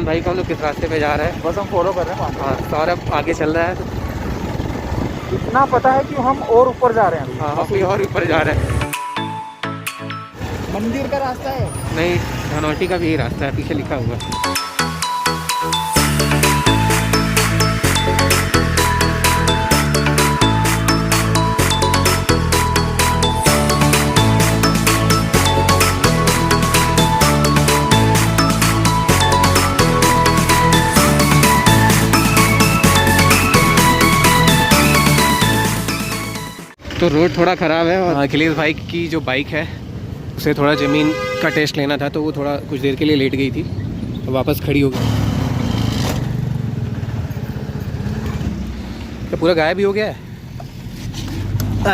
ईशान भाई को हम लोग किस रास्ते पे जा रहे हैं, बस हम फॉलो कर रहे हैं। हाँ सौरभ आगे चल रहा है। इतना पता है कि हम और ऊपर जा रहे हैं। हाँ अभी और ऊपर जा रहे हैं। मंदिर का रास्ता है नहीं, धनौल्टी का भी यही रास्ता है, पीछे लिखा हुआ है। तो रोड थोड़ा ख़राब है और अखिलेश भाई की जो बाइक है उसे थोड़ा ज़मीन का टेस्ट लेना था, तो वो थोड़ा कुछ देर के लिए लेट गई थी, तो वापस खड़ी हो गई। तो पूरा गायब भी हो गया है।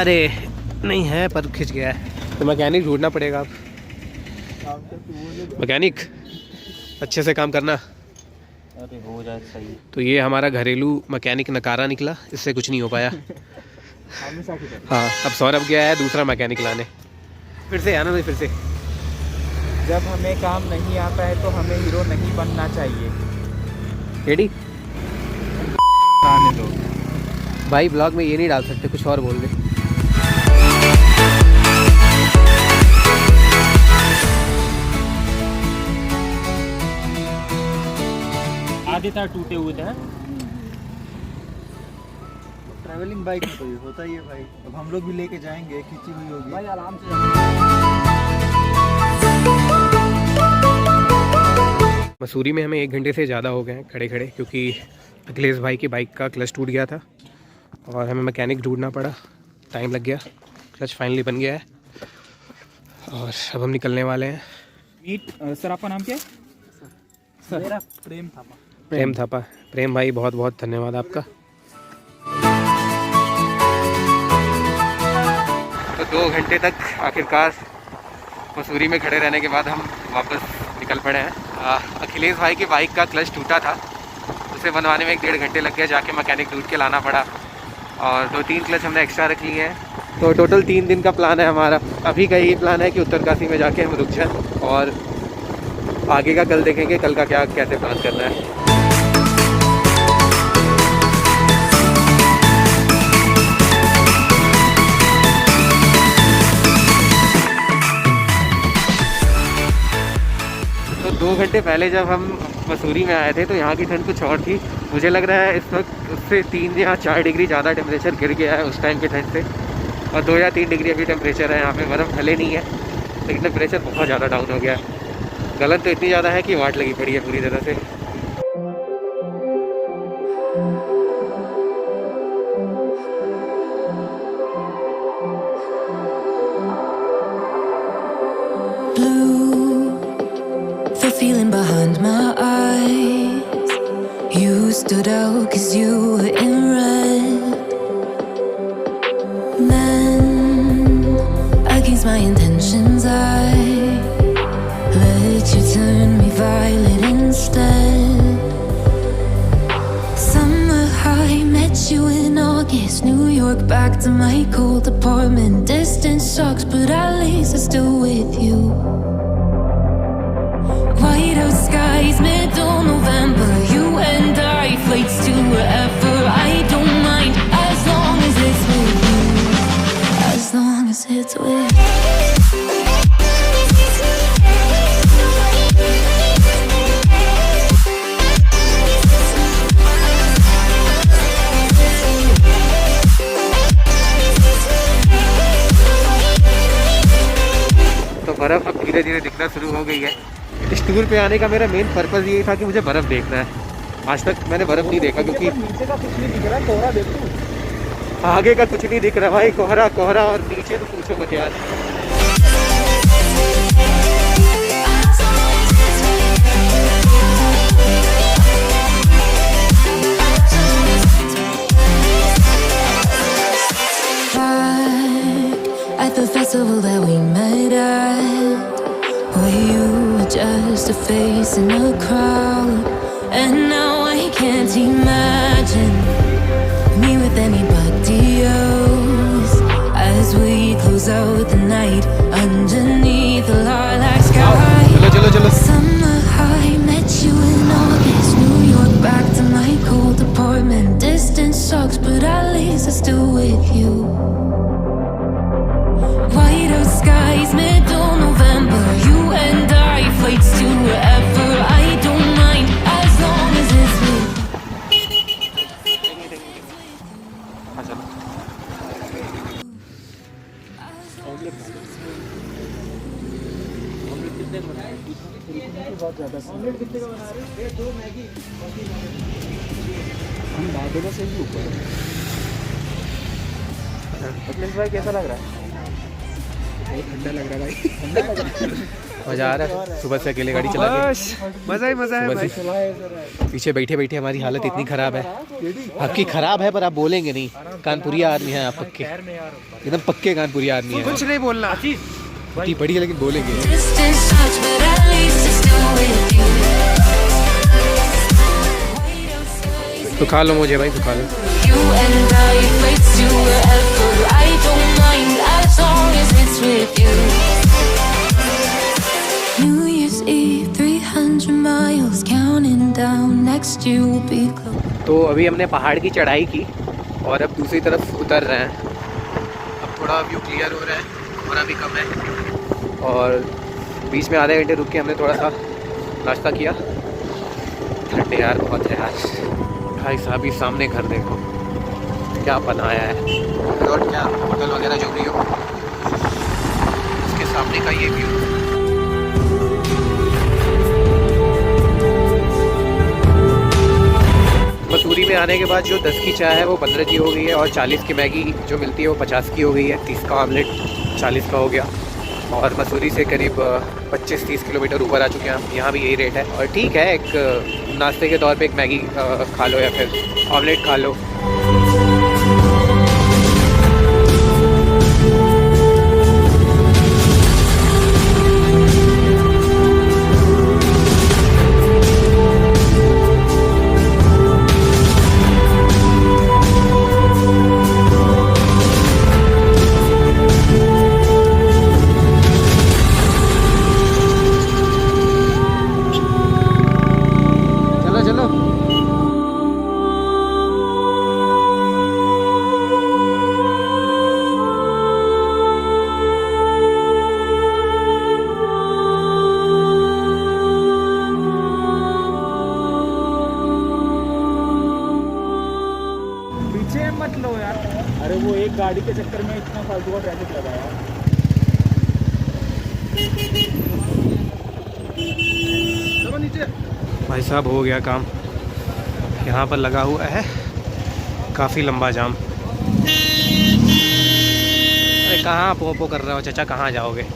अरे नहीं है पर खिंच गया है, तो मैकेनिक ढूंढना पड़ेगा अब। मैकेनिक अच्छे से काम करना। अरे हो जाए सही। तो ये हमारा घरेलू मैकेनिक नकारा निकला, इससे कुछ नहीं हो पाया। हाँ अब सौरभ गया है दूसरा मैकेनिक लाने। फिर से आना, नहीं फिर से। जब हमें काम नहीं आता है तो हमें हीरो नहीं बनना चाहिए। रेडी? आने दो भाई ब्लॉग में ये नहीं डाल सकते, कुछ और बोल दे। आधे तार टूटे हुए थे। ट्रैवलिंग बाइक में तो ये होता ही है भाई। अब हम लोग भी लेके जाएंगे, खींची हुई होगी भाई, आराम से। मसूरी में हमें 1 घंटे से ज़्यादा हो गए हैं खड़े खड़े, क्योंकि अखिलेश भाई की बाइक का क्लच टूट गया था और हमें मैकेनिक ढूंढना पड़ा, टाइम लग गया। क्लच फाइनली बन गया है और अब हम निकलने वाले हैं। मीट सर, आपका नाम क्या है? सर मेरा प्रेम थापा। प्रेम थापा। प्रेम भाई बहुत बहुत धन्यवाद आपका। तो 2 घंटे तक आखिरकार मसूरी में खड़े रहने के बाद हम वापस निकल पड़े हैं। अखिलेश भाई की बाइक का क्लच टूटा था, उसे बनवाने में 1-1.5 घंटे लग गया, जाके मैकेनिक ढूंढ के लाना पड़ा और 2-3 क्लच हमने एक्स्ट्रा रख लिए हैं। तो टोटल 3 दिन का प्लान है हमारा। अभी का यही प्लान है कि उत्तरकाशी में जाके हम रुक जाएं और आगे का कल देखेंगे, कल का क्या कैसे प्लान करना है। तो 2 घंटे पहले जब हम मसूरी में आए थे तो यहाँ की ठंड कुछ और थी। मुझे लग रहा है इस वक्त उससे 3 या 4 डिग्री ज़्यादा टेम्परेचर गिर गया है उस टाइम के ठंड से, और 2 या 3 डिग्री अभी टेम्परेचर है। यहाँ पे बर्फ़ ढले नहीं है लेकिन टेम्परेचर बहुत ज़्यादा डाउन हो गया है। गलन तो इतनी ज़्यादा है कि वाट लगी पड़ी है पूरी तरह से। Feeling behind my eyes, you stood out 'cause you were in red. Then against my intentions I let you turn me violet instead. Summer high, met you in August, New York back to my cold apartment. Distance sucks but at least I'm still with you. White out skies, middle November, you and I, flights to wherever. I don't mind as long as it's with you, as long as it's with you. तो बर्फ़ अब धीरे धीरे दिखना शुरू हो गई है। इस टूर पे आने का मेरा मेन पर्पज़ ये था कि मुझे बर्फ़ देखना है। आज तक मैंने बर्फ़ नहीं देखा क्योंकि नीचे का कुछ नहीं दिख रहा है, कोहरा देखो। आगे का कुछ नहीं दिख रहा भाई, कोहरा कोहरा, और नीचे तो पूछो मत यार। At the festival that we met at, where you were just a face in a crowd, and now I can't imagine me with anybody else. As we close out the night underneath the lilac sky. चलो चलो चलो। Summer high, met you in August. Akhilesh भाई कैसा लग रहा है? ठंडा लग रहा है भाई। मजा आ रहा है सुबह से अकेले गाड़ी चला के। मजा ही मजा है भाई। पीछे बैठे बैठे हमारी हालत इतनी खराब है। आपकी खराब है पर आप बोलेंगे नहीं। कानपुरी आदमी है आप पक्के, एकदम पक्के कानपुरी आदमी है। कुछ नहीं बोलना। इतनी बड़ी है लेकिन बोलेंगे। Distance touch, but at least it's still with you. तो खा लो मुझे भाई, तो खा लो। You and I fades to wherever. I don't mind as long as it's with you. New Year's Eve, 300 miles, counting down. Next year will be close. तो अभी हमने पहाड़ की चढ़ाई की और अब दूसरी तरफ उतर रहे हैं। अब थोड़ा व्यू क्लियर हो रहा है और अभी कम है। और बीच में आधे घंटे रुक के हमने थोड़ा सा नाश्ता किया। ठंडे यार बहुत है यार। भाई साहब ही सामने घर देखो क्या बनाया है, रिजॉर्ट क्या होटल वगैरह जो भी हो, इसके सामने का ये व्यू। मसूरी में आने के बाद जो 10 की चाय है वो 15 की हो गई है और 40 की मैगी जो मिलती है वो 50 की हो गई है। 30 का ऑमलेट 40 का हो गया। और मसूरी से करीब 25-30 किलोमीटर ऊपर आ चुके हैं हम। यहाँ भी यही रेट है और ठीक है, एक नाश्ते के तौर पे एक मैगी खा लो या फिर ऑमलेट खा लो। मत लो यार। अरे वो एक गाड़ी के चक्कर में इतना फालतू का ट्रैफिक लगा यार। चलो नीचे। भाई साहब हो गया काम। यहाँ पर लगा हुआ है काफ़ी लंबा जाम। अरे कहाँ पोपो कर रहे हो चाचा, कहाँ जाओगे?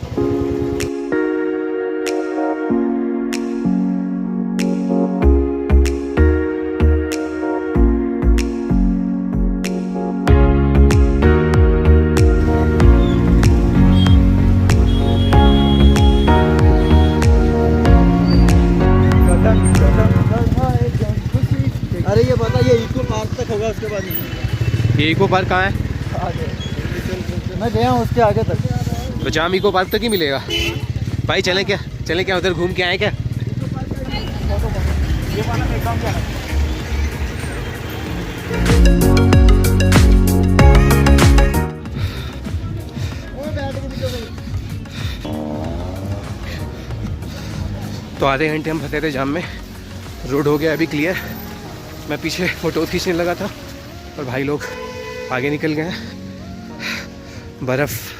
अरे ये बता, ये इको पार्क तक होगा, उसके बाद नहीं। ये इको पार्क कहाँ है? आगे मैं गया हूँ, उसके आगे तक। तो जाम इको पार्क तक ही मिलेगा भाई। चलें क्या, चलें क्या, उधर घूम के आए क्या? ये वाला एकदम क्या है? तो आधे घंटे हम फंसे थे जाम में। रोड हो गया अभी क्लियर। मैं पीछे फ़ोटो खींचने लगा था और भाई लोग आगे निकल गए हैं। बर्फ़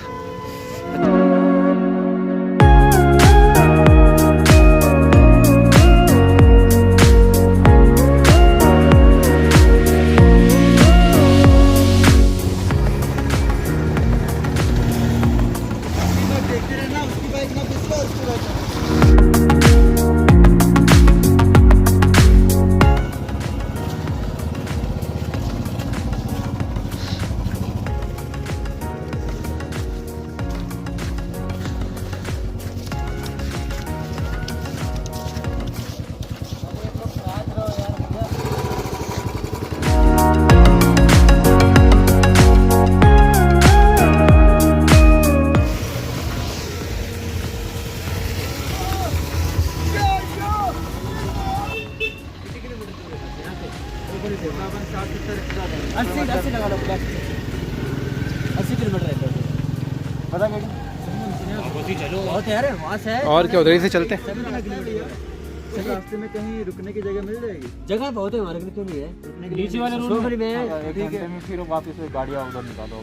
और क्या, उधर ही से चलते हैं। रास्ते में कहीं रुकने की जगह मिल जाएगी? जगह बहुत है हमारे के लिए, नीचे वाले रोड में फिर वापस गाड़ियाँ उधर निकालो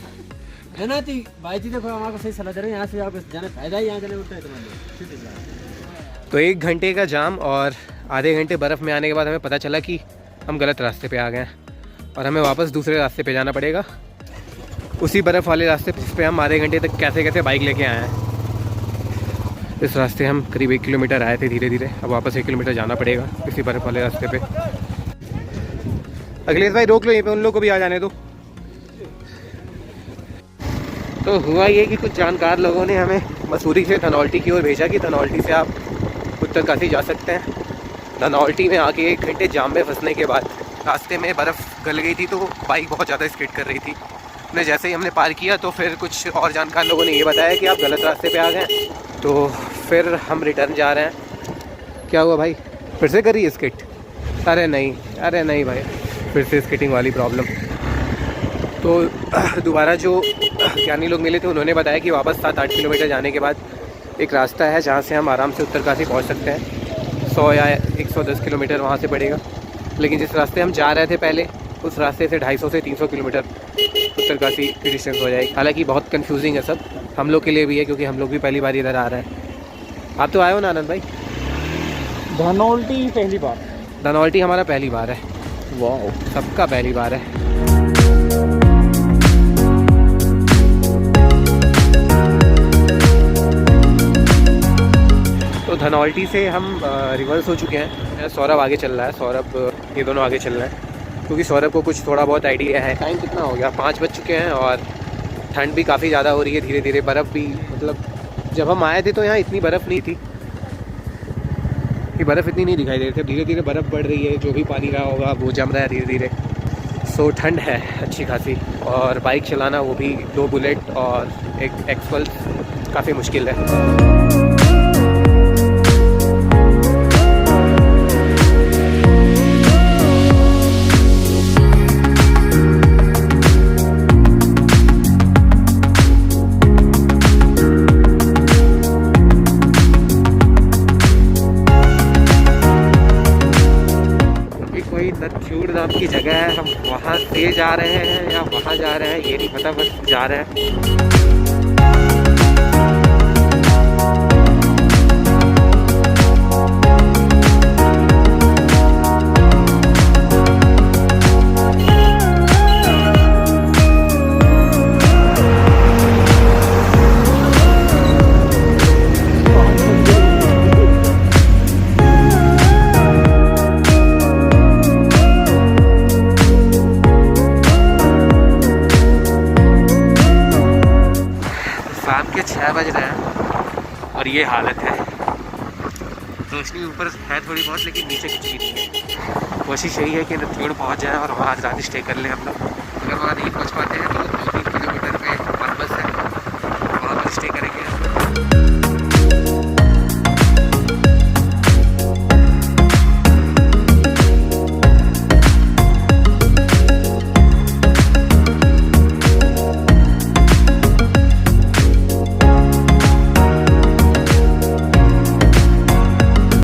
है ना। तो भाई जी देखो हमारे को सही सलाह दे रहे हैं, यहाँ से आप जाने फायदा ही, यहाँ जाने उठता है तुम्हारे। तो 1 घंटे का जाम और आधे घंटे बर्फ़ में आने के बाद हमें पता चला कि हम गलत रास्ते पे आ गए हैं और हमें वापस दूसरे रास्ते पे जाना पड़ेगा, उसी बर्फ़ वाले रास्ते जिस पे हम आधे घंटे तक कैसे कैसे बाइक लेके आए हैं। इस रास्ते हम करीब 1 किलोमीटर आए थे धीरे धीरे, अब वापस 1 किलोमीटर जाना पड़ेगा इसी बर्फ़ वाले रास्ते पे। अखिलेश भाई रोक लो, यहीं पे उन लोग को भी आ जाने दो। तो हुआ ये कि कुछ जानकार लोगों ने हमें मसूरी से धनौल्टी की ओर भेजा कि धनौल्टी से आप उत्तरकाशी जा सकते हैं। धनौल्टी में आके 1 घंटे जाम में फंसने के बाद रास्ते में बर्फ़ गल गई थी, तो बाइक बहुत ज़्यादा स्किड कर रही थी। ने जैसे ही हमने पार किया तो फिर कुछ और जानकार लोगों ने ये बताया कि आप गलत रास्ते पे आ गए, तो फिर हम रिटर्न जा रहे हैं। क्या हुआ भाई, फिर से करी स्किट? अरे नहीं भाई, फिर से स्किटिंग वाली प्रॉब्लम। तो दोबारा जो ज्ञानी लोग मिले थे उन्होंने बताया कि वापस 7-8 किलोमीटर जाने के बाद एक रास्ता है जहाँ से हम आराम से उत्तरकाशी पहुँच सकते हैं। 100 या 110 किलोमीटर वहाँ से पड़ेगा, लेकिन जिस रास्ते हम जा रहे थे पहले उस रास्ते से 250 से 300 किलोमीटर उत्तरकाशी की डिस्टेंस हो जाएगी। हालांकि बहुत कंफ्यूजिंग है सब, हम लोग के लिए भी है क्योंकि हम लोग भी पहली बार इधर आ रहे हैं। आप तो आए हो ना आनंद भाई? धनौल्टी पहली बार। धनौल्टी हमारा पहली बार है। वाह, सबका पहली बार है। तो धनौल्टी से हम रिवर्स हो चुके हैं। सौरभ आगे चल रहा है, सौरभ ये दोनों आगे चल रहे हैं क्योंकि सौरभ को कुछ थोड़ा बहुत आइडिया है। टाइम कितना हो गया? 5 बज चुके हैं और ठंड भी काफ़ी ज़्यादा हो रही है धीरे धीरे। बर्फ़ भी, मतलब जब हम आए थे तो यहाँ इतनी बर्फ़ नहीं थी, कि बर्फ़ इतनी नहीं दिखाई दे रही थी। धीरे धीरे बर्फ़ बढ़ रही है, जो भी पानी रहा होगा वो जम रहा है धीरे धीरे। सो ठंड है अच्छी खासी, और बाइक चलाना वो भी 2 बुलेट और एक एक्सपल्स काफ़ी मुश्किल है। नथचूड़ नाम की जगह है, हम वहाँ से जा रहे हैं या वहाँ जा रहे हैं ये नहीं पता, बस जा रहे हैं। शाम के 6 बज रहे हैं और ये हालत है। रोशनी ऊपर है थोड़ी बहुत, लेकिन नीचे कुछ भी नहीं है। कोशिश यही है कि नथचूड़ पहुंच जाए और वहाँ रात स्टे कर लें हम लोग। अगर वहाँ नहीं पहुँच पाते हैं तो